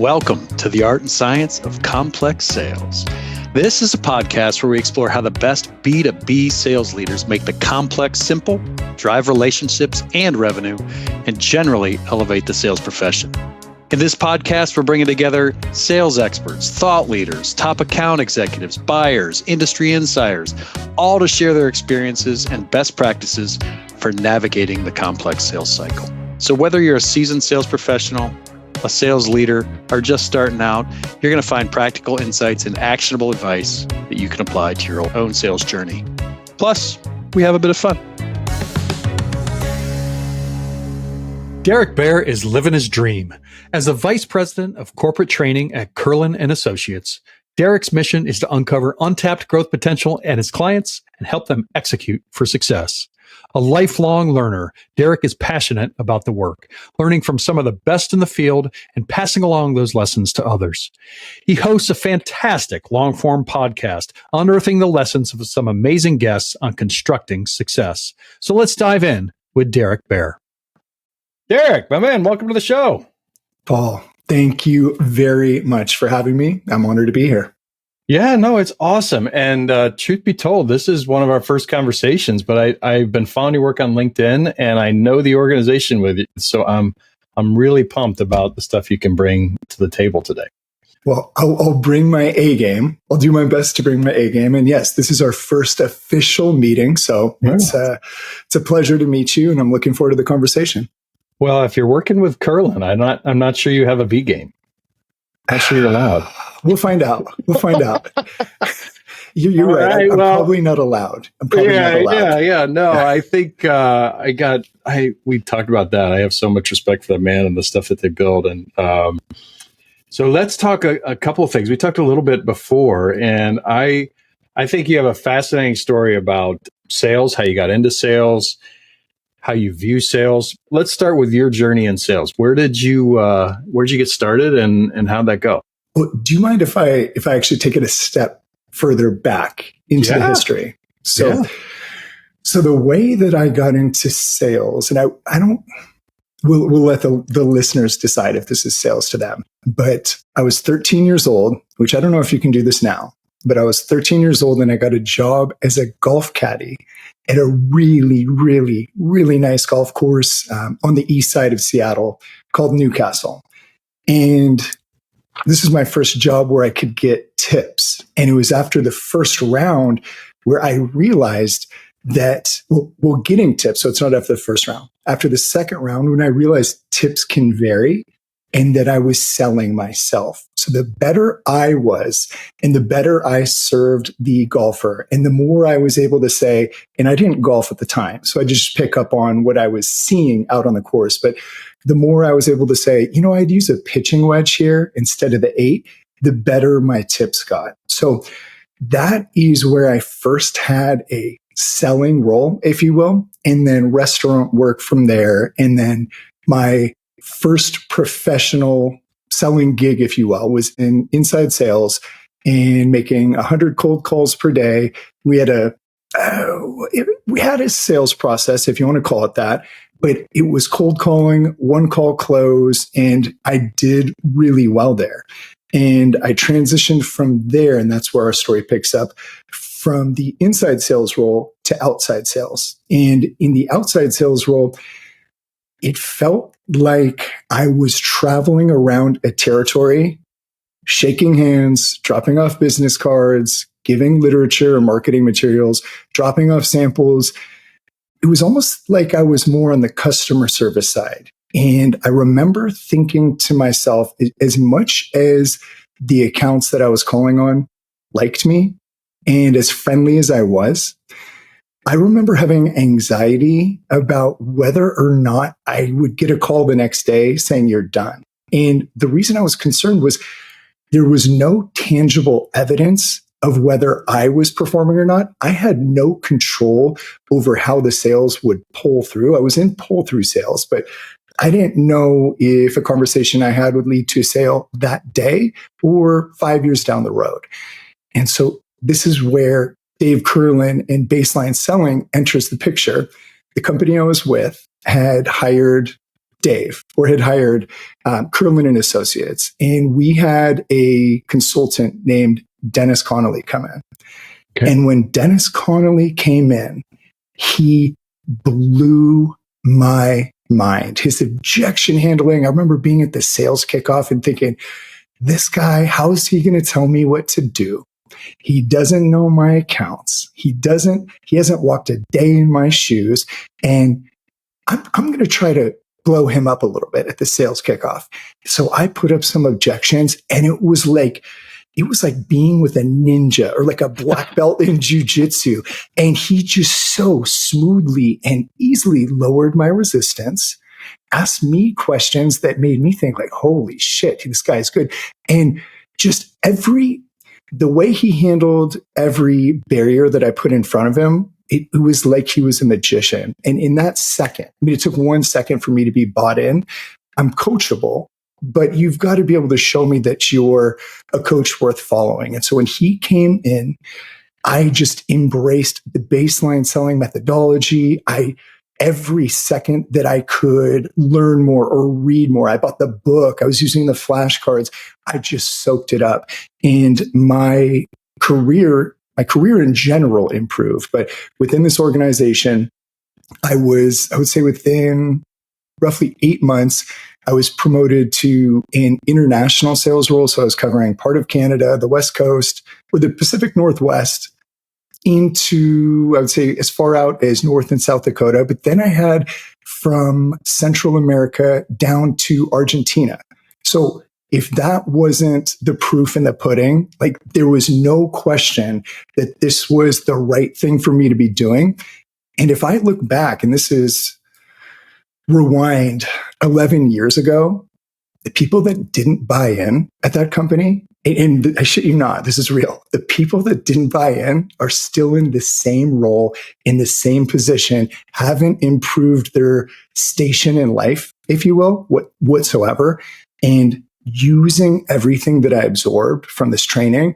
Welcome to the Art and Science of Complex Sales. This is a podcast where we explore how the best B2B sales leaders make the complex simple, drive relationships and revenue, and generally elevate the sales profession. In this podcast, we're bringing together sales experts, thought leaders, top account executives, buyers, industry insiders, all to share their experiences and best practices for navigating the complex sales cycle. So whether you're a seasoned sales professional, a sales leader, or just starting out, you're going to find practical insights and actionable advice that you can apply to your own sales journey. Plus, we have a bit of fun. Derek Baer is living his dream. As the Vice President of Corporate Training at Kurlan Associates, Derek's mission is to uncover untapped growth potential at his clients and help them execute for success. A lifelong learner, Derek is passionate about the work, learning from some of the best in the field and passing along those lessons to others. He hosts a fantastic long-form podcast, unearthing the lessons of some amazing guests on constructing success. So let's dive in with Derek Baer. Derek, my man, welcome to the show. Paul, thank you very much for having me. I'm honored to be here. Yeah, no, it's awesome. And truth be told, this is one of our first conversations, but I've been following your work on LinkedIn and I know the organization with you. So I'm really pumped about the stuff you can bring to the table today. Well, I'll bring my A game. I'll do my best to bring my A game. And yes, this is our first official meeting. So it's a pleasure to meet you and I'm looking forward to the conversation. Well, if you're working with Kurlan, I'm not sure you have a B game. I'm not sure you're allowed. We'll find out. You're right. I'm probably not allowed. Yeah. No, I think we talked about that. I have so much respect for that man and the stuff that they build. And so let's talk a couple of things. We talked a little bit before, and I think you have a fascinating story about sales, how you got into sales, how you view sales. Let's start with your journey in sales. Where'd you get started and how'd that go? Well, do you mind if I actually take it a step further back into the history? So the way that I got into sales, and we'll let the listeners decide if this is sales to them, but I was 13 years old, which I don't know if you can do this now, but I was 13 years old and I got a job as a golf caddy at a really, really, really nice golf course on the east side of Seattle called Newcastle. And this is my first job where I could get tips. And it was after the first round where I realized that, getting tips, so it's not after the first round. After the second round, when I realized tips can vary and that I was selling myself. So the better I was and the better I served the golfer and the more I was able to say, and I didn't golf at the time, so I just pick up on what I was seeing out on the course. But the more I was able to say, I'd use a pitching wedge here instead of the 8, the better my tips got. So that is where I first had a selling role, if you will, and then restaurant work from there. And then my first professional selling gig, if you will, was in inside sales and making 100 cold calls per day. We had a sales process, if you want to call it that, but it was cold calling, one call close, and I did really well there. And I transitioned from there, and that's where our story picks up, from the inside sales role to outside sales. And in the outside sales role, it felt like I was traveling around a territory, shaking hands, dropping off business cards, giving literature or marketing materials, dropping off samples. It was almost like I was more on the customer service side. And I remember thinking to myself, as much as the accounts that I was calling on liked me and as friendly as I was, I remember having anxiety about whether or not I would get a call the next day saying you're done. And the reason I was concerned was there was no tangible evidence of whether I was performing or not. I had no control over how the sales would pull through. I was in pull through sales, but I didn't know if a conversation I had would lead to a sale that day or 5 years down the road. And so this is where Dave Kurlan and Baseline Selling enters the picture. The company I was with had hired Dave, or had hired Kurlan Associates, and we had a consultant named Dennis Connolly come in. Okay. And when Dennis Connolly came in, he blew my mind. His objection handling, I remember being at the sales kickoff and thinking, this guy, how is he going to tell me what to do? He doesn't know my accounts. He hasn't walked a day in my shoes. And I'm going to try to blow him up a little bit at the sales kickoff. So I put up some objections, and it was like being with a ninja or like a black belt in jujitsu. And he just so smoothly and easily lowered my resistance, asked me questions that made me think like, holy shit, this guy's good. And just the way he handled every barrier that I put in front of him, it was like he was a magician. And in that second, it took 1 second for me to be bought in. I'm coachable, but you've got to be able to show me that you're a coach worth following. And so when he came in, I just embraced the baseline selling methodology. Every second that I could learn more or read more, I bought the book. I was using the flashcards. I just soaked it up. And my career in general improved. But within this organization, I would say within roughly 8 months, I was promoted to an international sales role. So I was covering part of Canada, the West Coast, or the Pacific Northwest, into, I would say, as far out as North and South Dakota. But then I had from Central America down to Argentina. So if that wasn't the proof in the pudding, like there was no question that this was the right thing for me to be doing. And if I look back, and this is rewind 11 years ago, the people that didn't buy in at that company, and I shit you not, this is real. The people that didn't buy in are still in the same role, in the same position, haven't improved their station in life, if you will, whatsoever. And using everything that I absorbed from this training,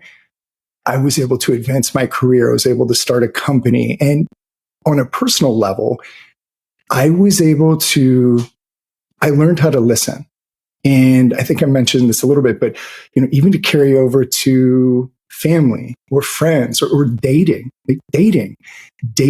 I was able to advance my career. I was able to start a company. And on a personal level, I learned how to listen. And I think I mentioned this a little bit, but even to carry over to family or friends or dating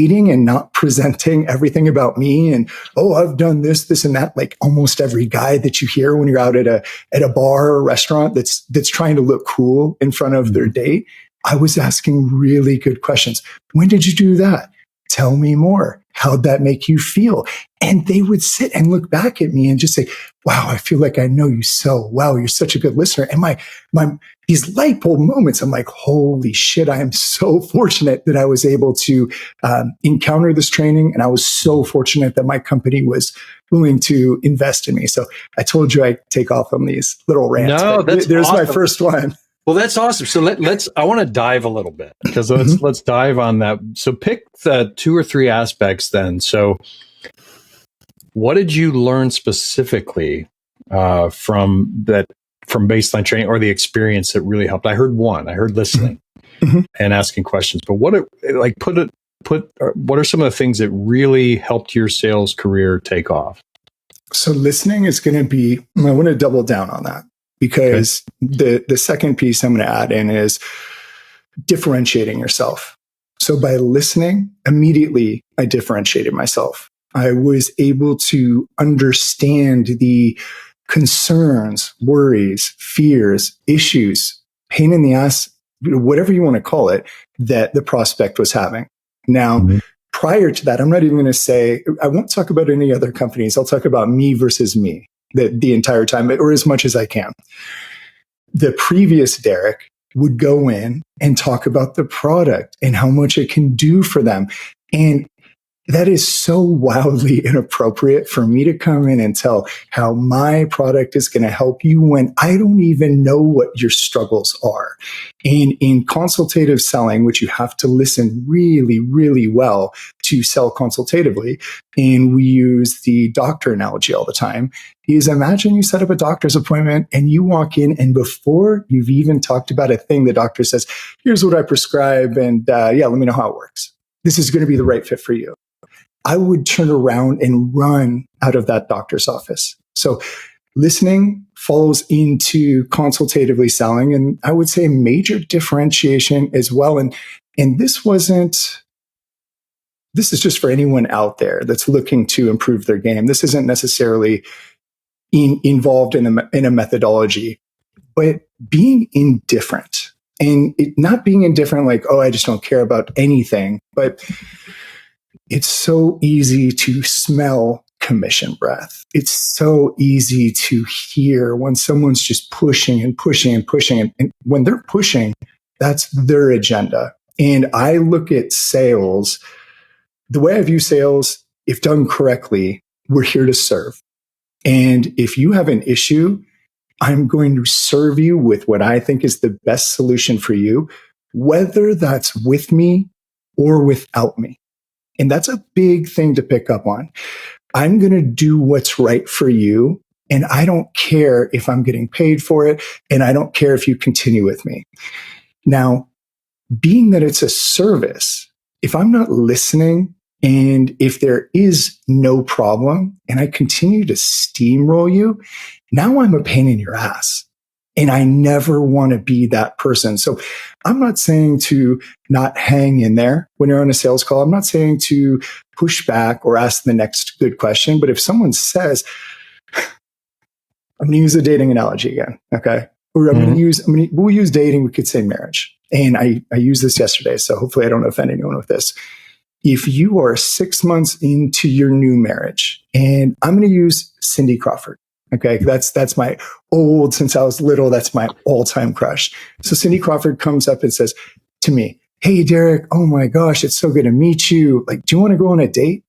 and not presenting everything about me and, oh, I've done this and that, like almost every guy that you hear when you're out at a bar or a restaurant that's trying to look cool in front of their date. I was asking really good questions. When did you do that? Tell me more. How'd that make you feel? And they would sit and look back at me and just say, wow, I feel like I know you so well. You're such a good listener. And these light bulb moments, I'm like, holy shit, I am so fortunate that I was able to encounter this training. And I was so fortunate that my company was willing to invest in me. So I told you I take off on these little rants. No, there's awesome. My first one. Well, that's awesome. So I want to dive a little bit because let's dive on that. So pick the 2 or 3 aspects then. So what did you learn specifically from baseline training or the experience that really helped? I heard listening and asking questions, but what are some of the things that really helped your sales career take off? So listening is going to be, I want to double down on that. Because the second piece I'm going to add in is differentiating yourself. So by listening, immediately I differentiated myself. I was able to understand the concerns, worries, fears, issues, pain in the ass, whatever you want to call it, that the prospect was having. Now, prior to that, I'm not even going to say, I won't talk about any other companies. I'll talk about me versus me. The entire time, or as much as I can. The previous Derek would go in and talk about the product and how much it can do for them. And that is so wildly inappropriate for me to come in and tell how my product is going to help you when I don't even know what your struggles are. And in consultative selling, which you have to listen really, really well to sell consultatively, and we use the doctor analogy all the time, is imagine you set up a doctor's appointment and you walk in and before you've even talked about a thing, the doctor says, here's what I prescribe and let me know how it works. This is going to be the right fit for you. I would turn around and run out of that doctor's office So listening falls into consultatively selling. And I would say major differentiation as well. And this is just for anyone out there that's looking to improve their game. This isn't necessarily involved in a methodology, but being indifferent. And not being indifferent like, oh, I just don't care about anything. But it's so easy to smell commission breath. It's so easy to hear when someone's just pushing and pushing and pushing. And when they're pushing, that's their agenda. And I look at sales, the way I view sales, if done correctly, we're here to serve. And if you have an issue, I'm going to serve you with what I think is the best solution for you, whether that's with me or without me. And that's a big thing to pick up on. I'm going to do what's right for you. And I don't care if I'm getting paid for it. And I don't care if you continue with me. Now, being that it's a service, if I'm not listening and if there is no problem and I continue to steamroll you, now I'm a pain in your ass. And I never want to be that person. So I'm not saying to not hang in there when you're on a sales call. I'm not saying to push back or ask the next good question. But if someone says, I'm going to use a dating analogy again. Okay. Or we'll use dating. We could say marriage. And I used this yesterday. So hopefully I don't offend anyone with this. If you are 6 months into your new marriage, and I'm going to use Cindy Crawford. Okay. That's my since I was little, that's my all-time crush. So Cindy Crawford comes up and says to me, hey, Derek, oh my gosh, it's so good to meet you. Like, do you want to go on a date?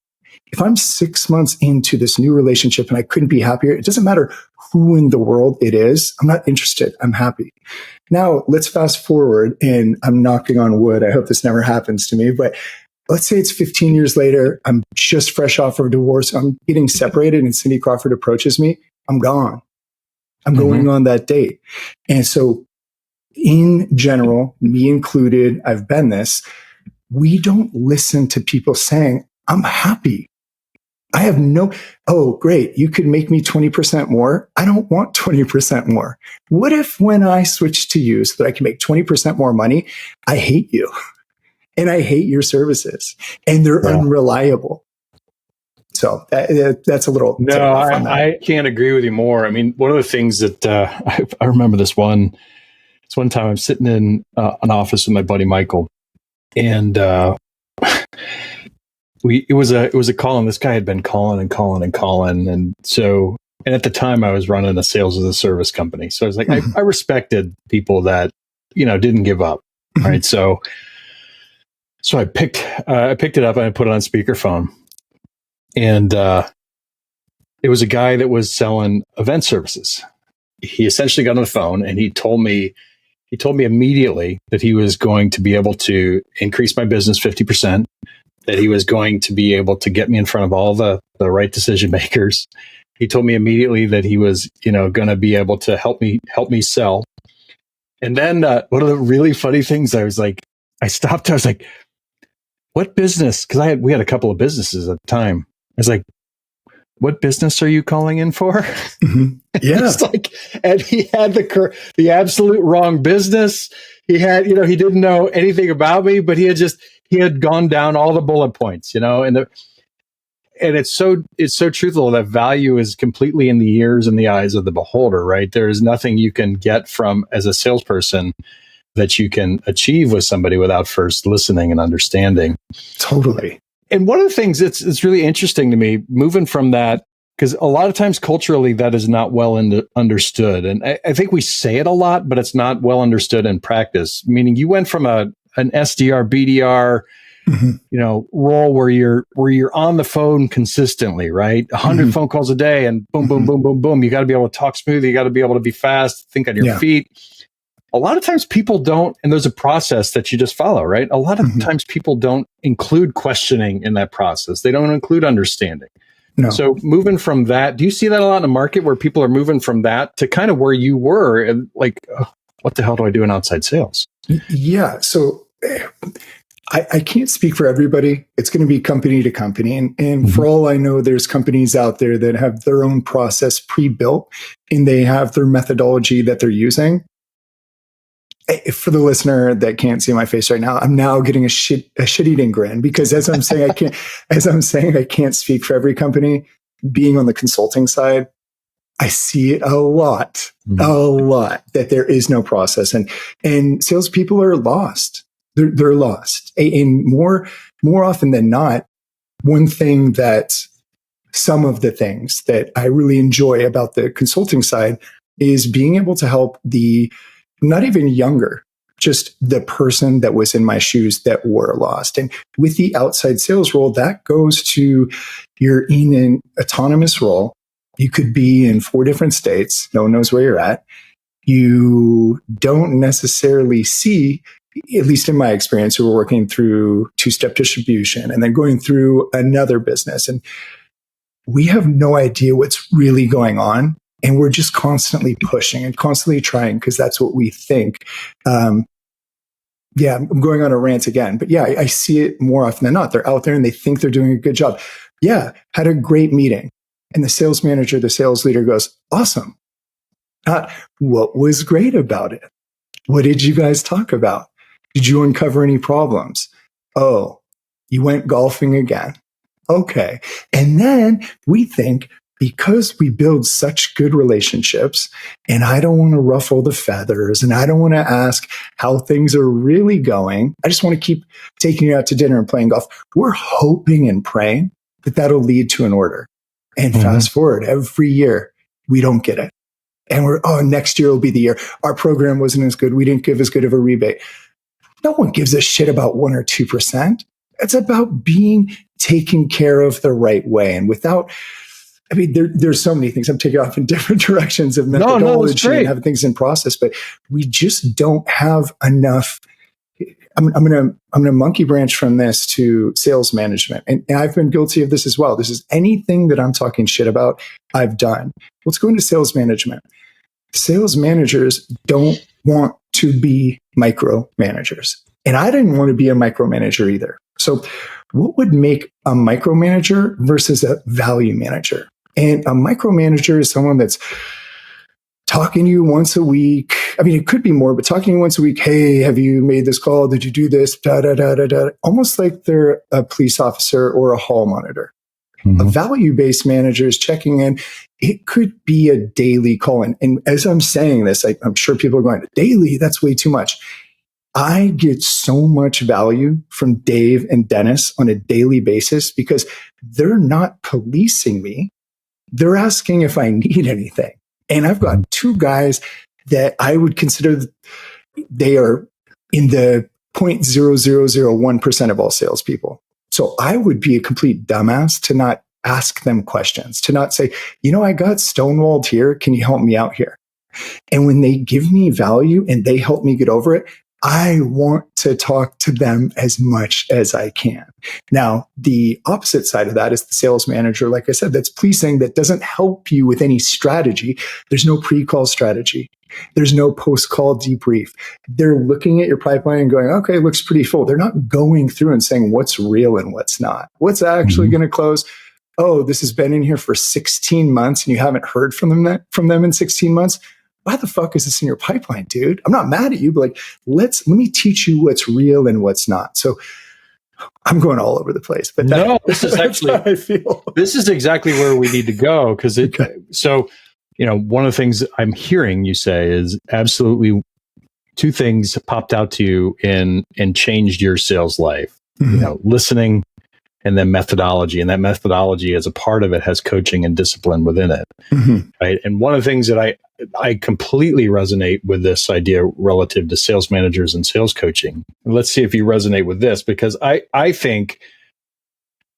If I'm 6 months into this new relationship and I couldn't be happier, it doesn't matter who in the world it is. I'm not interested. I'm happy. Now let's fast forward, and I'm knocking on wood. I hope this never happens to me, but let's say it's 15 years later. I'm just fresh off of a divorce. I'm getting separated and Cindy Crawford approaches me. I'm gone. I'm going on that date. And so in general, me included, I've been this, we don't listen to people saying, I'm happy. I have oh, great. You could make me 20% more. I don't want 20% more. What if when I switch to you so that I can make 20% more money, I hate you and I hate your services and they're unreliable. So that's a little. No, I can't agree with you more. I mean, one of the things that I remember this one time I'm sitting in an office with my buddy Michael, and it was a call, and this guy had been calling, and so, and at the time I was running a sales as a service company, so I was like, I respected people that didn't give up, right? So I picked it up and I put it on speakerphone. And it was a guy that was selling event services. He essentially got on the phone and he told me immediately that he was going to be able to increase my business 50%, that he was going to be able to get me in front of all the right decision makers. He told me immediately that he was, going to be able to help me sell. And then one of the really funny things, I stopped. I was like, what business? Because we had a couple of businesses at the time. I was like, what business are you calling in for? Yeah. And he had the absolute wrong business. He had, he didn't know anything about me, but he had gone down all the bullet points, and it's so truthful that value is completely in the ears and the eyes of the beholder, right? There is nothing you can get from as a salesperson that you can achieve with somebody without first listening and understanding. Totally. And one of the things that's really interesting to me, moving from that, because a lot of times culturally that is not well understood. And I think we say it a lot, but it's not well understood in practice. Meaning you went from an SDR, BDR, role where you're on the phone consistently, right? 100 phone calls a day and boom, boom, boom, boom, boom. You got to be able to talk smooth. You got to be able to be fast, think on your feet. A lot of times people don't, and there's a process that you just follow, right? A lot of times people don't include questioning in that process. They don't include understanding. No. So moving from that, do you see that a lot in the market where people are moving from that to kind of where you were and like, what the hell do I do in outside sales? Yeah. So I can't speak for everybody. It's going to be company to company. And for all I know, there's companies out there that have their own process pre-built and they have their methodology that they're using. For the listener that can't see my face right now, I'm now getting a shit-eating grin because as I'm saying, I can't speak for every company. Being on the consulting side, I see it a lot that there is no process and salespeople are lost. They're lost. And more often than not, some of the things that I really enjoy about the consulting side is being able to help the not even younger, just the person that was in my shoes that were lost. And with the outside sales role, that goes to you're in an autonomous role. You could be in 4 different states. No one knows where you're at. You don't necessarily see, at least in my experience, we were working through 2-step distribution and then going through another business. And we have no idea what's really going on. And we're just constantly pushing and constantly trying because that's what we think. I'm going on a rant again. But yeah, I see it more often than not. They're out there and they think they're doing a good job. Yeah, had a great meeting. And the sales manager, the sales leader goes, awesome. Not what was great about it. What did you guys talk about? Did you uncover any problems? Oh, you went golfing again. Okay. And then we think because we build such good relationships and I don't want to ruffle the feathers and I don't want to ask how things are really going. I just want to keep taking you out to dinner and playing golf. We're hoping and praying that that'll lead to an order. And fast forward every year, we don't get it. And next year will be the year. Our program wasn't as good. We didn't give as good of a rebate. No one gives a shit about 1 or 2%. It's about being taken care of the right way. And there's so many things. I'm taking off in different directions of methodology and having things in process, but we just don't have enough. I'm going to monkey branch from this to sales management. And I've been guilty of this as well. This is anything that I'm talking shit about, I've done. Let's go into sales management. Sales managers don't want to be micromanagers. And I didn't want to be a micromanager either. So what would make a micromanager versus a value manager? And a micromanager is someone that's talking to you once a week. I mean, it could be more, but talking to you once a week. Hey, have you made this call? Did you do this? Da, da, da, da, da. Almost like they're a police officer or a hall monitor. A value-based manager is checking in. It could be a daily call. And as I'm saying this, I'm sure people are going, daily, that's way too much. I get so much value from Dave and Dennis on a daily basis because they're not policing me. They're asking if I need anything. And I've got 2 guys that I would consider they are in the 0.0001% of all salespeople. So I would be a complete dumbass to not ask them questions, to not say, I got stonewalled here. Can you help me out here? And when they give me value and they help me get over it, I want to talk to them as much as I can. Now, the opposite side of that is the sales manager, like I said, that's policing, that doesn't help you with any strategy. There's no pre-call strategy. There's no post-call debrief. They're looking at your pipeline and going, okay, it looks pretty full. They're not going through and saying what's real and what's not. What's actually going to close? Oh, this has been in here for 16 months and you haven't heard from them in 16 months. Why the fuck is this in your pipeline, dude? I'm not mad at you, but let me teach you what's real and what's not. So I'm going all over the place, but this is actually how I feel. This is exactly where we need to go because So, one of the things I'm hearing you say is absolutely 2 things popped out to you and changed your sales life. Listening and then methodology. And that methodology as a part of it has coaching and discipline within it. Right. And one of the things that I completely resonate with this idea relative to sales managers and sales coaching. And let's see if you resonate with this, because I think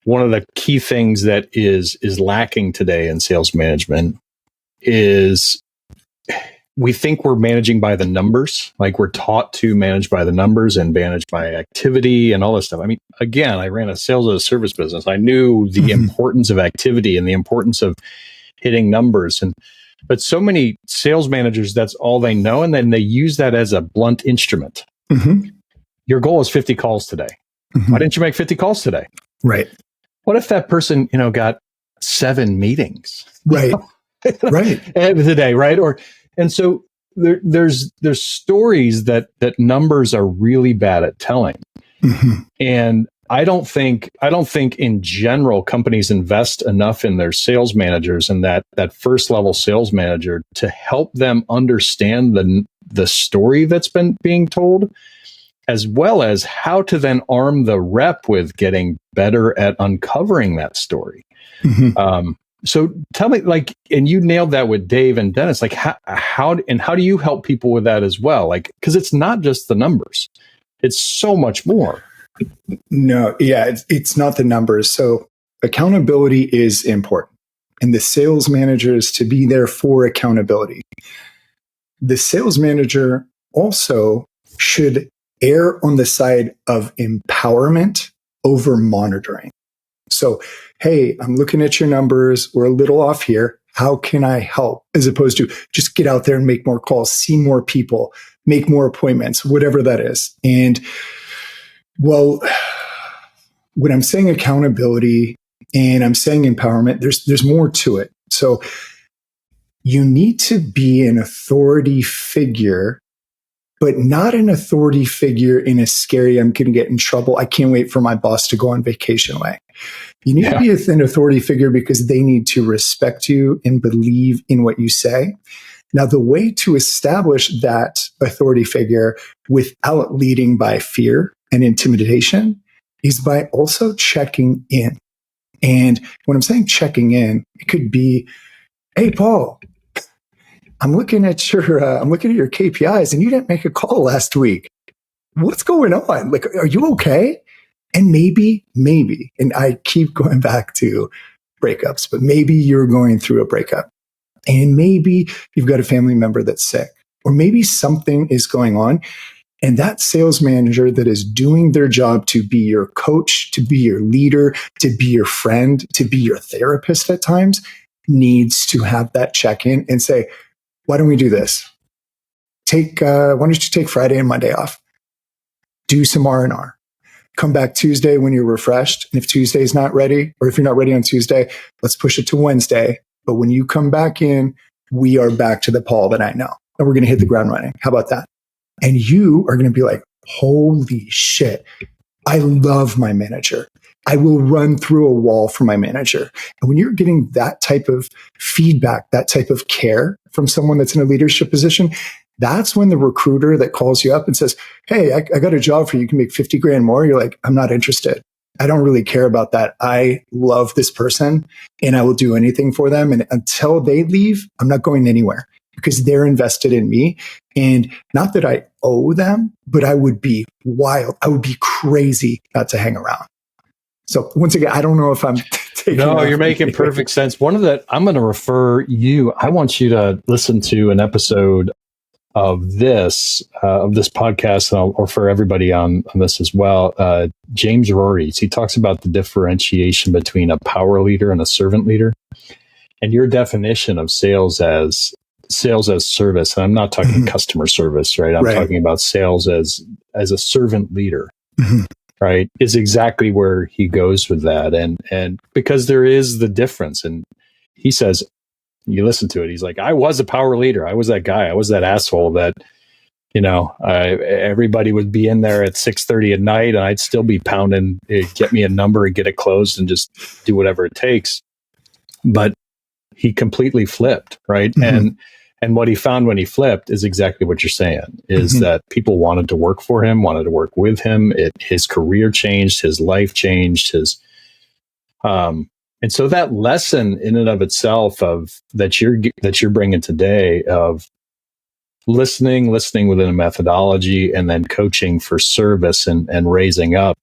one of the key things that is lacking today in sales management is we think we're managing by the numbers, like we're taught to manage by the numbers and manage by activity and all this stuff. I mean, again, I ran a sales as a service business. I knew the importance of activity and the importance of hitting numbers. But so many sales managers, that's all they know. And then they use that as a blunt instrument. Your goal is 50 calls today. Why didn't you make 50 calls today? Right. What if that person, got 7 meetings? Right. Right. Today, right? And so there's stories that numbers are really bad at telling. And I don't think in general companies invest enough in their sales managers and that first level sales manager to help them understand the story that's been being told, as well as how to then arm the rep with getting better at uncovering that story. So tell me, and you nailed that with Dave and Dennis, how do you help people with that as well? Because it's not just the numbers, it's so much more. No, yeah, it's not the numbers. So accountability is important, and the sales manager is to be there for accountability. The sales manager also should err on the side of empowerment over monitoring. So, hey, I'm looking at your numbers. We're a little off here. How can I help? As opposed to just get out there and make more calls, see more people, make more appointments, whatever that is. And well, when I'm saying accountability and I'm saying empowerment, there's more to it. So you need to be an authority figure, but not an authority figure in a scary, I'm going to get in trouble, I can't wait for my boss to go on vacation way. You need to be an authority figure because they need to respect you and believe in what you say. Now, the way to establish that authority figure without leading by fear and intimidation is by also checking in. And when I'm saying checking in, it could be, hey, Paul, I'm looking at your KPIs and you didn't make a call last week. What's going on? Are you okay? And maybe, and I keep going back to breakups, but maybe you're going through a breakup and maybe you've got a family member that's sick, or maybe something is going on. And that sales manager that is doing their job to be your coach, to be your leader, to be your friend, to be your therapist at times needs to have that check-in and say, why don't we do this? Why don't you take Friday and Monday off? Do some R&R. Come back Tuesday when you're refreshed. And if Tuesday is not ready, or if you're not ready on Tuesday, let's push it to Wednesday. But when you come back in, we are back to the Paul that I know. And we're going to hit the ground running. How about that? And you are going to be like, holy shit, I love my manager. I will run through a wall for my manager. And when you're getting that type of feedback, that type of care from someone that's in a leadership position, that's when the recruiter that calls you up and says, hey, I got a job for you. You can make 50 grand more. You're like, I'm not interested. I don't really care about that. I love this person and I will do anything for them. And until they leave, I'm not going anywhere because they're invested in me. And not that I owe them, but I would be wild. I would be crazy not to hang around. So once again, I don't know if I'm taking. No, you're making perfect sense. I'm going to refer you. I want you to listen to an episode of this podcast, or for everybody on this as well. James Rory's, he talks about the differentiation between a power leader and a servant leader, and your definition of sales as service. And I'm not talking customer service, right? I'm talking about sales as a servant leader, right? Is exactly where he goes with that, and because there is the difference, and he says. You listen to it. He's like, I was a power leader. I was that guy. I was that asshole that, everybody would be in there at 6:30 at night and I'd still be pounding, get me a number and get it closed and just do whatever it takes. But he completely flipped, right? And what he found when he flipped is exactly what you're saying, is that people wanted to work for him, wanted to work with him. His career changed, his life changed, and so that lesson in and of itself that you're bringing today of listening within a methodology and then coaching for service and raising up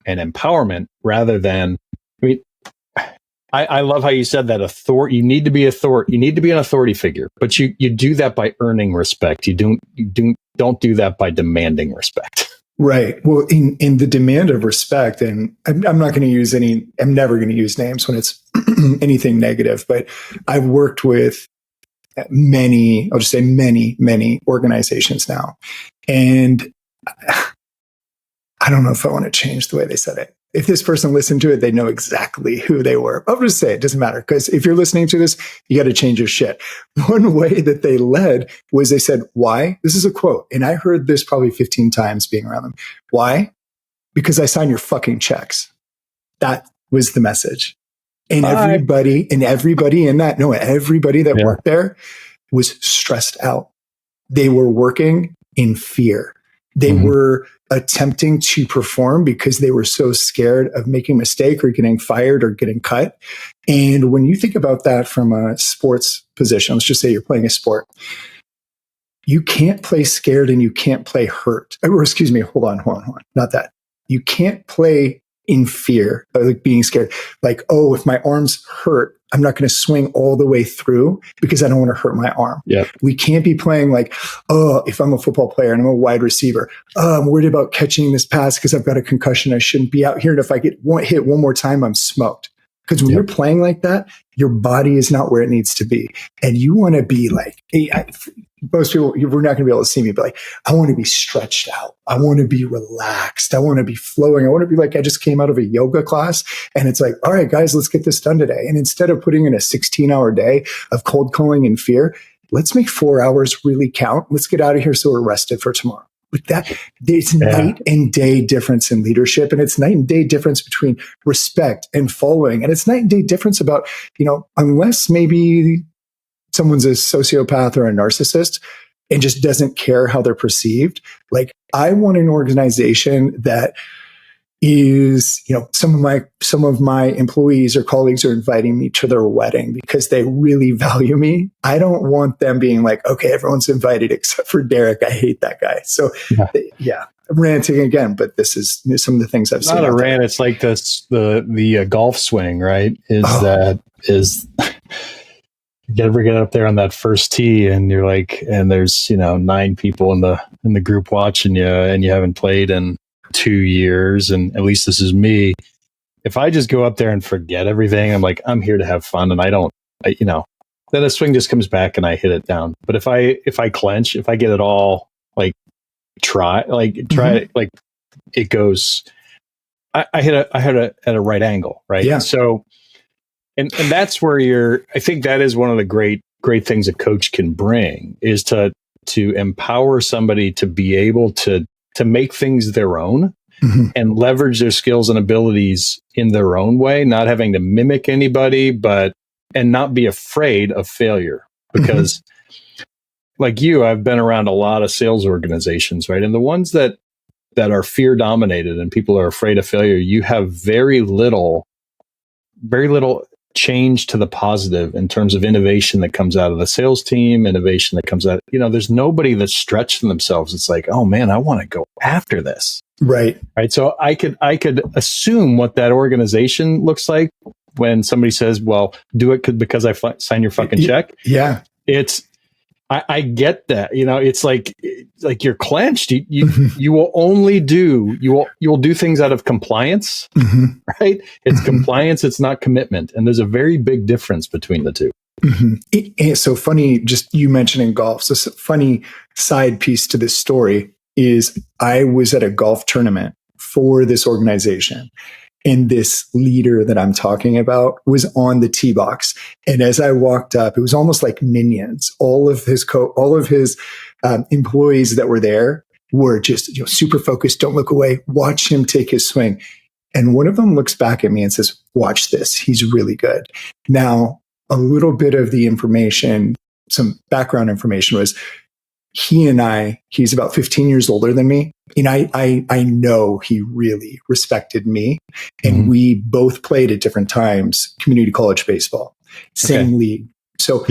and empowerment rather than, I love how you said that you need to be an authority figure, but you do that by earning respect. You don't do that by demanding respect. Right. Well, in the demand of respect, and I'm not going to use I'm never going to use names when it's anything negative, but I've worked with many organizations now. And I don't know if I want to change the way they said it. If this person listened to it, they know exactly who they were. I'll just say it doesn't matter, because if you're listening to this, you got to change your shit. One way that they led was they said, why? This is a quote. And I heard this probably 15 times being around them. Why? Because I sign your fucking checks. That was the message. And everybody that worked there was stressed out. They were working in fear. They were attempting to perform because they were so scared of making a mistake or getting fired or getting cut. And when you think about that from a sports position, let's just say you're playing a sport, you can't play scared and you can't play hurt. Or excuse me, hold on. Not that. You can't play in fear, like being scared. Like, oh, if my arm's hurt, I'm not going to swing all the way through because I don't want to hurt my arm. Yeah. We can't be playing like, oh, if I'm a football player and I'm a wide receiver, I'm worried about catching this pass because I've got a concussion. I shouldn't be out here. And if I get hit one more time, I'm smoked. Because when you're playing like that, your body is not where it needs to be. And you want to be like, most people, we're not going to be able to see me, but like, I want to be stretched out. I want to be relaxed. I want to be flowing. I want to be like, I just came out of a yoga class and it's like, all right, guys, let's get this done today. And instead of putting in a 16-hour day of cold calling and fear, let's make 4 hours really count. Let's get out of here so we're rested for tomorrow. Like that, there's night and day difference in leadership, and it's night and day difference between respect and following. And it's night and day difference about, unless maybe someone's a sociopath or a narcissist and just doesn't care how they're perceived. Like, I want an organization that is, some of my employees or colleagues are inviting me to their wedding because they really value me. I don't want them being like, okay, everyone's invited except for Derek. I hate that guy. So I'm ranting again, but this is some of the things I've seen. Not a rant. It's like this, the golf swing, right? You ever get up there on that first tee and you're like, and there's, 9 people in the group watching you and you haven't played in 2 years, and at least this is me. If I just go up there and forget everything, I'm like, I'm here to have fun, and then the swing just comes back and I hit it down. But if I clench, if I get it all try it, like it goes, I hit it at a right angle, right? Yeah. So, and that's where I think that is one of the great things a coach can bring, is to empower somebody to be able to make things their own and leverage their skills and abilities in their own way, not having to mimic anybody, and not be afraid of failure. Because like you, I've been around a lot of sales organizations, right? And the ones that are fear dominated and people are afraid of failure, you have very little change to the positive in terms of innovation that comes out of the sales team, innovation that comes out, there's nobody that's stretched themselves. It's like, oh man, I want to go after this. Right. So I could assume what that organization looks like when somebody says, well, do it because I sign your fucking check. Yeah. I get that. It's like you're clenched. You will only you'll do things out of compliance, right? It's compliance. It's not commitment. And there's a very big difference between the two. It's so funny, just you mentioning golf. So funny side piece to this story is I was at a golf tournament for this organization. And this leader that I'm talking about was on the tee box. And as I walked up, it was almost like minions. All of his employees that were there were just super focused. Don't look away. Watch him take his swing. And one of them looks back at me and says, watch this. He's really good. Now, a little bit of the information, some background information was he's about 15 years older than me. And I know he really respected me. And we both played at different times, community college baseball, same league. So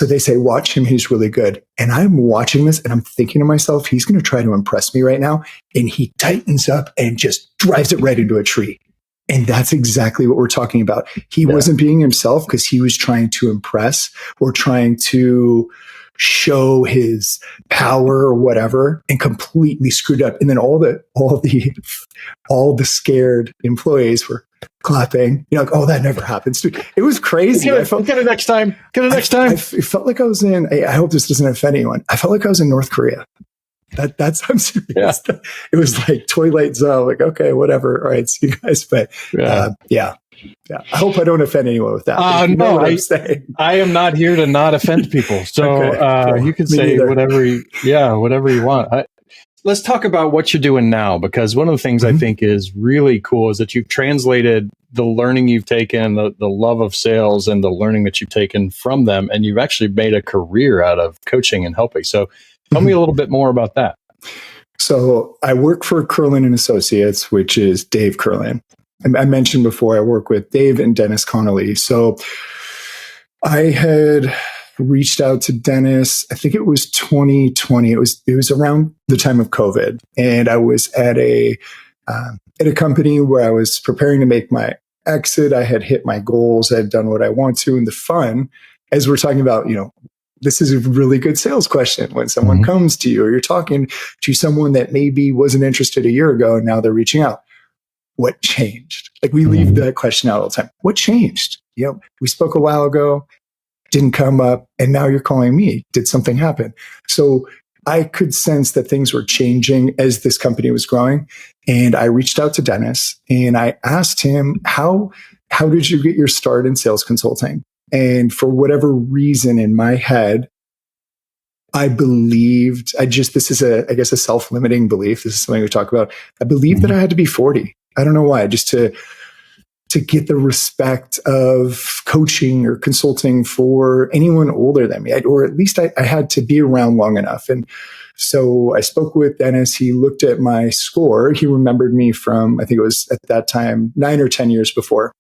they say, watch him. He's really good. And I'm watching this and I'm thinking to myself, he's going to try to impress me right now. And he tightens up and just drives it right into a tree. And that's exactly what we're talking about. He wasn't being himself because he was trying to impress or trying to show his power or whatever, and completely screwed up. And then all the scared employees were clapping. Oh, that never happens. It was crazy. Get it next time. Get it next time. It felt like I was in, I hope this doesn't offend anyone. I felt like I was in North Korea. That's I'm serious. Yeah. It was like Twilight Zone. Like, okay, whatever. All right, see you guys. But yeah. I hope I don't offend anyone with that. No, I am not here to not offend people. So cool. You can say whatever you want. Let's talk about what you're doing now, because one of the things I think is really cool is that you've translated the learning you've taken, the love of sales and the learning that you've taken from them, and you've actually made a career out of coaching and helping. So tell me a little bit more about that. So I work for Kurlan Associates, which is Dave Kurlan. I mentioned before I work with Dave and Dennis Connolly. So I had reached out to Dennis. I think it was 2020. It was around the time of COVID, and I was at a company where I was preparing to make my exit. I had hit my goals. I had done what I want to, and the fun, as we're talking about, this is a really good sales question when someone comes to you, or you're talking to someone that maybe wasn't interested a year ago and now they're reaching out. What changed? Like, we leave that question out all the time. What changed? We spoke a while ago, didn't come up, and now you're calling me. Did something happen? So I could sense that things were changing as this company was growing. And I reached out to Dennis and I asked him, how did you get your start in sales consulting? And for whatever reason in my head, I believed, this is a self-limiting belief. This is something we talk about. I believed that I had to be 40. I don't know why, just to get the respect of coaching or consulting for anyone older than me, or at least I had to be around long enough. And so I spoke with Dennis. He looked at my score. He remembered me from, I think it was at that time, 9 or 10 years before.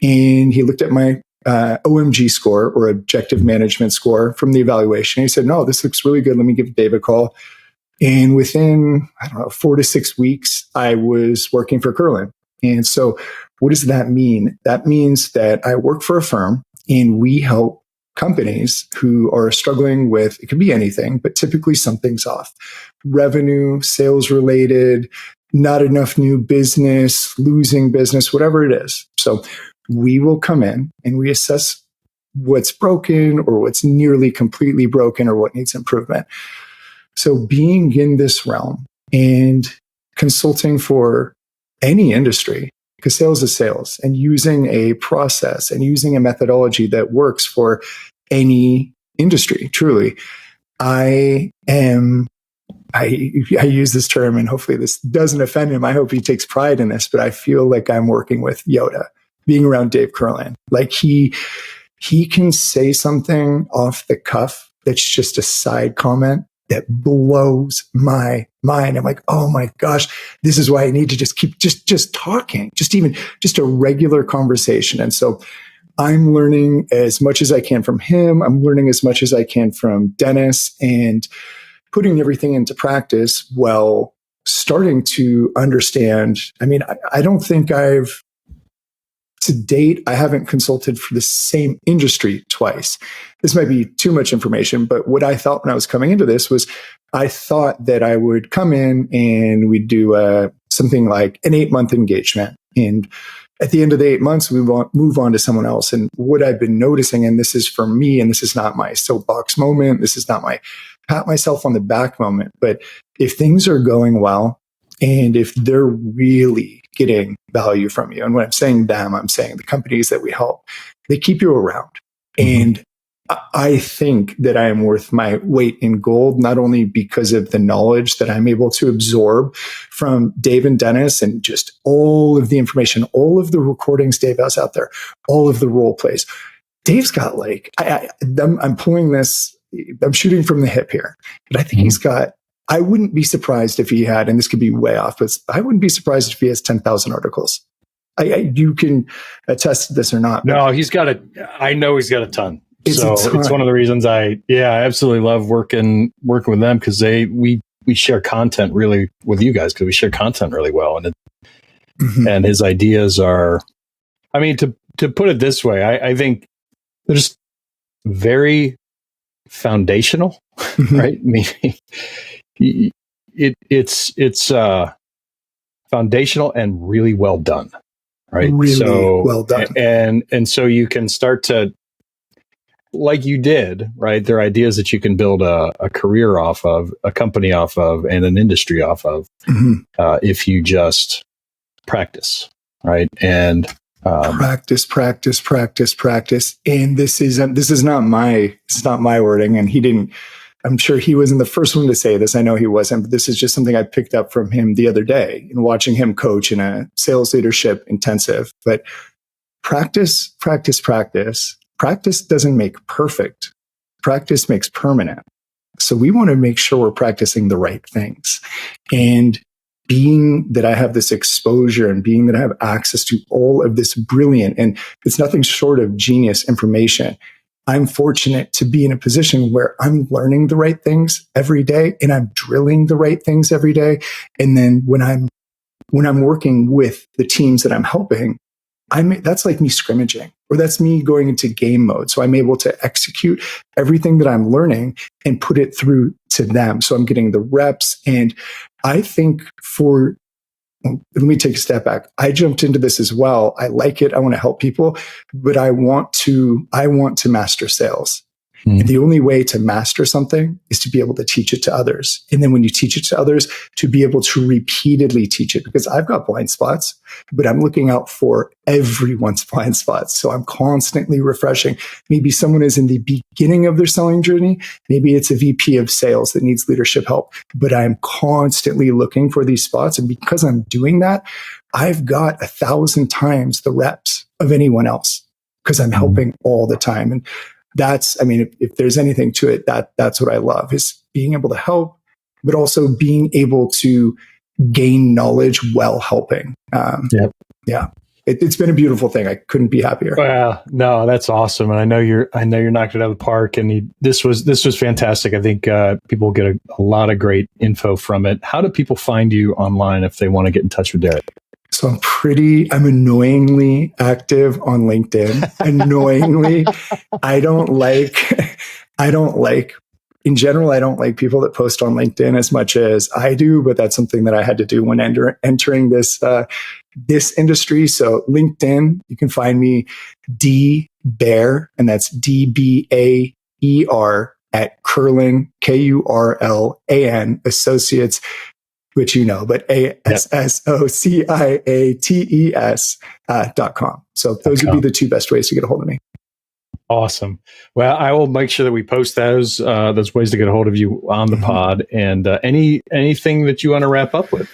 And he looked at my OMG score, or objective management score, from the evaluation. He said, no, this looks really good. Let me give Dave a call. And within, 4 to 6 weeks, I was working for Kurlan. And so what does that mean? That means that I work for a firm and we help companies who are struggling with, it could be anything, but typically something's off. Revenue, sales related, not enough new business, losing business, whatever it is. So we will come in and we assess what's broken or what's nearly completely broken or what needs improvement. So being in this realm and consulting for any industry, because sales is sales, and using a process and using a methodology that works for any industry, truly, I use this term, and hopefully this doesn't offend him. I hope he takes pride in this, but I feel like I'm working with Yoda, being around Dave Kurlan. Like he can say something off the cuff that's just a side comment that blows my mind. I'm like, oh my gosh, this is why I need to just keep just talking, just a regular conversation. And so I'm learning as much as I can from him. I'm learning as much as I can from Dennis, and putting everything into practice while starting to understand. I mean, I don't think to date, I haven't consulted for the same industry twice. This might be too much information, but what I thought when I was coming into this was, I thought that I would come in and we'd do something like an 8-month engagement. And at the end of the 8 months, we move on to someone else. And what I've been noticing, and this is for me, and this is not my soapbox moment, this is not my pat myself on the back moment, but if things are going well, and if they're really getting value from you, and when I'm saying them, I'm saying the companies that we help, they keep you around. And I think that I am worth my weight in gold, not only because of the knowledge that I'm able to absorb from Dave and Dennis, and just all of the information, all of the recordings Dave has out there, all of the role plays. Dave's got I'm pulling this, I'm shooting from the hip here, but I think he's got, I wouldn't be surprised if he had, and this could be way off, but I wouldn't be surprised if he has 10,000 articles. You can attest to this or not. No, I know he's got a ton. It's one of the reasons I absolutely love working with them, because we share content really with you guys, because we share content really well. And his ideas are, I mean, to put it this way, I think they're just very foundational, right? Meaning it's foundational and really well done, right? Really well done. And so you can start to, like you did, right? They're ideas that you can build a career off of, a company off of, and an industry off of, if you just practice, right? And practice. And this is not my wording. And he didn't. I'm sure he wasn't the first one to say this. I know he wasn't, but this is just something I picked up from him the other day in watching him coach in a sales leadership intensive. But practice. Practice doesn't make perfect. Practice makes permanent. So we want to make sure we're practicing the right things. And being that I have this exposure and being that I have access to all of this brilliant, and it's nothing short of genius information, I'm fortunate to be in a position where I'm learning the right things every day and I'm drilling the right things every day. And then when I'm working with the teams that I'm helping, that's like me scrimmaging, or that's me going into game mode. So I'm able to execute everything that I'm learning and put it through to them. So I'm getting the reps. And I think let me take a step back. I jumped into this as well. I like it. I want to help people, but I want to master sales. And the only way to master something is to be able to teach it to others. And then when you teach it to others, to be able to repeatedly teach it, because I've got blind spots, but I'm looking out for everyone's blind spots. So I'm constantly refreshing. Maybe someone is in the beginning of their selling journey. Maybe it's a VP of sales that needs leadership help, but I'm constantly looking for these spots. And because I'm doing that, I've got 1,000 times the reps of anyone else because I'm helping all the time. And if there's anything to it, that's what I love, is being able to help, but also being able to gain knowledge while helping. Yeah. It's been a beautiful thing. I couldn't be happier. Well, no, that's awesome. And I know you're knocked it out of the park, and this was fantastic. I think people get a lot of great info from it. How do people find you online if they want to get in touch with Derek? So I'm annoyingly active on LinkedIn. Annoyingly. I don't like, in general, I don't like people that post on LinkedIn as much as I do, but that's something that I had to do when entering this industry. So LinkedIn, you can find me D Baer, and that's DBAER at Kurlan, KURLAN Associates, which but ASSOCIATES.com. So those would be the two best ways to get a hold of me. Awesome. Well, I will make sure that we post those ways to get a hold of you on the pod. And anything that you want to wrap up with?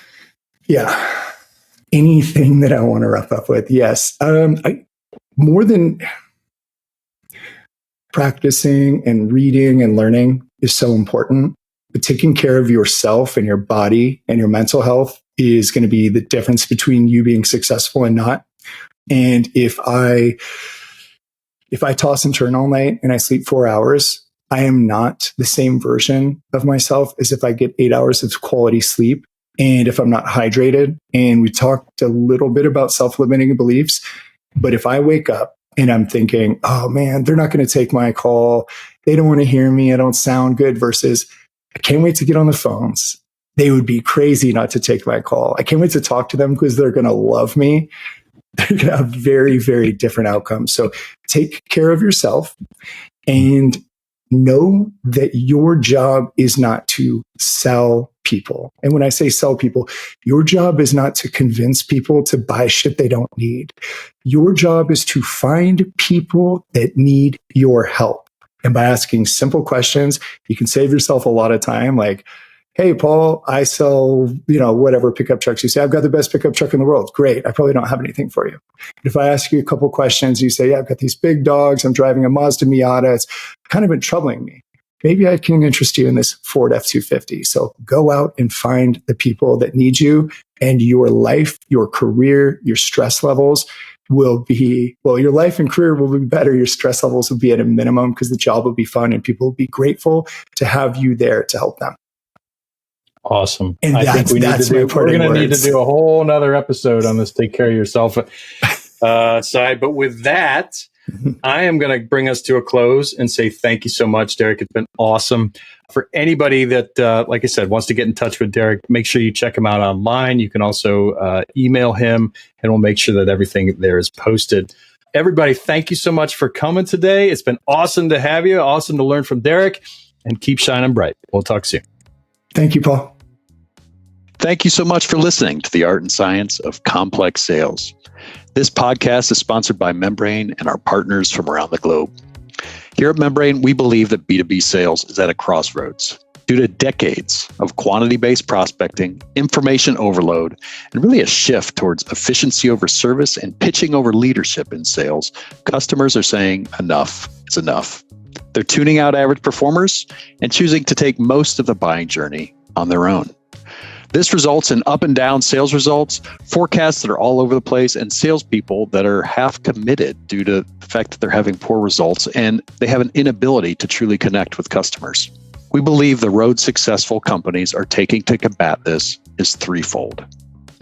Yeah. Anything that I want to wrap up with. Yes. More than practicing and reading and learning is so important. But taking care of yourself and your body and your mental health is going to be the difference between you being successful and not. And if I toss and turn all night and I sleep 4 hours, I am not the same version of myself as if I get 8 hours of quality sleep. And if I'm not hydrated, and we talked a little bit about self-limiting beliefs, but if I wake up and I'm thinking, oh man, they're not going to take my call. They don't want to hear me. I don't sound good, versus I can't wait to get on the phones. They would be crazy not to take my call. I can't wait to talk to them because they're going to love me. They're going to have very, very different outcomes. So take care of yourself and know that your job is not to sell people. And when I say sell people, your job is not to convince people to buy shit they don't need. Your job is to find people that need your help. And by asking simple questions, you can save yourself a lot of time. Like, hey, Paul, I sell, whatever pickup trucks. You say, I've got the best pickup truck in the world. Great. I probably don't have anything for you. But if I ask you a couple questions, you say, yeah, I've got these big dogs. I'm driving a Mazda Miata. It's kind of been troubling me. Maybe I can interest you in this Ford F-250. So go out and find the people that need you, and your life, your career, your stress levels will be, your life and career will be better. Your stress levels will be at a minimum because the job will be fun and people will be grateful to have you there to help them. Awesome. And I think we're going to need to do a whole nother episode on this take care of yourself side. But with that, I am going to bring us to a close and say thank you so much, Derek. It's been awesome. For anybody that, like I said, wants to get in touch with Derek, make sure you check him out online. You can also email him, and we'll make sure that everything there is posted. Everybody, thank you so much for coming today. It's been awesome to have you. Awesome to learn from Derek, and keep shining bright. We'll talk soon. Thank you, Paul. Thank you so much for listening to the Art and Science of Complex Sales. This podcast is sponsored by Membrane and our partners from around the globe. Here at Membrane, we believe that B2B sales is at a crossroads. Due to decades of quantity-based prospecting, information overload, and really a shift towards efficiency over service and pitching over leadership in sales, customers are saying enough is enough. They're tuning out average performers and choosing to take most of the buying journey on their own. This results in up and down sales results, forecasts that are all over the place, and salespeople that are half committed due to the fact that they're having poor results and they have an inability to truly connect with customers. We believe the road successful companies are taking to combat this is threefold.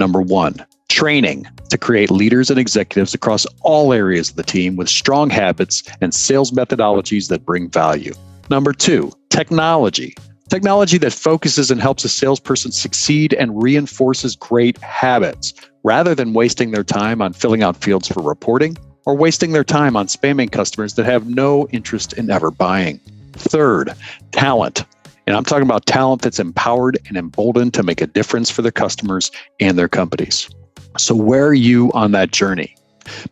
Number one, training to create leaders and executives across all areas of the team with strong habits and sales methodologies that bring value. Number two, technology. Technology that focuses and helps a salesperson succeed and reinforces great habits, rather than wasting their time on filling out fields for reporting or wasting their time on spamming customers that have no interest in ever buying. Third, talent. And I'm talking about talent that's empowered and emboldened to make a difference for their customers and their companies. So where are you on that journey?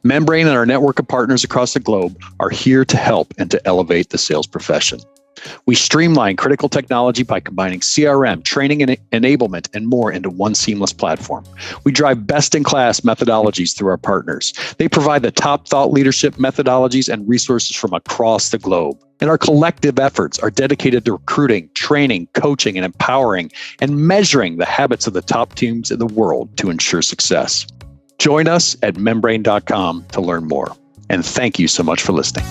Membrane and our network of partners across the globe are here to help and to elevate the sales profession. We streamline critical technology by combining CRM, training and enablement, and more into one seamless platform. We drive best-in-class methodologies through our partners. They provide the top thought leadership methodologies and resources from across the globe. And our collective efforts are dedicated to recruiting, training, coaching, and empowering, and measuring the habits of the top teams in the world to ensure success. Join us at membrane.com to learn more. And thank you so much for listening.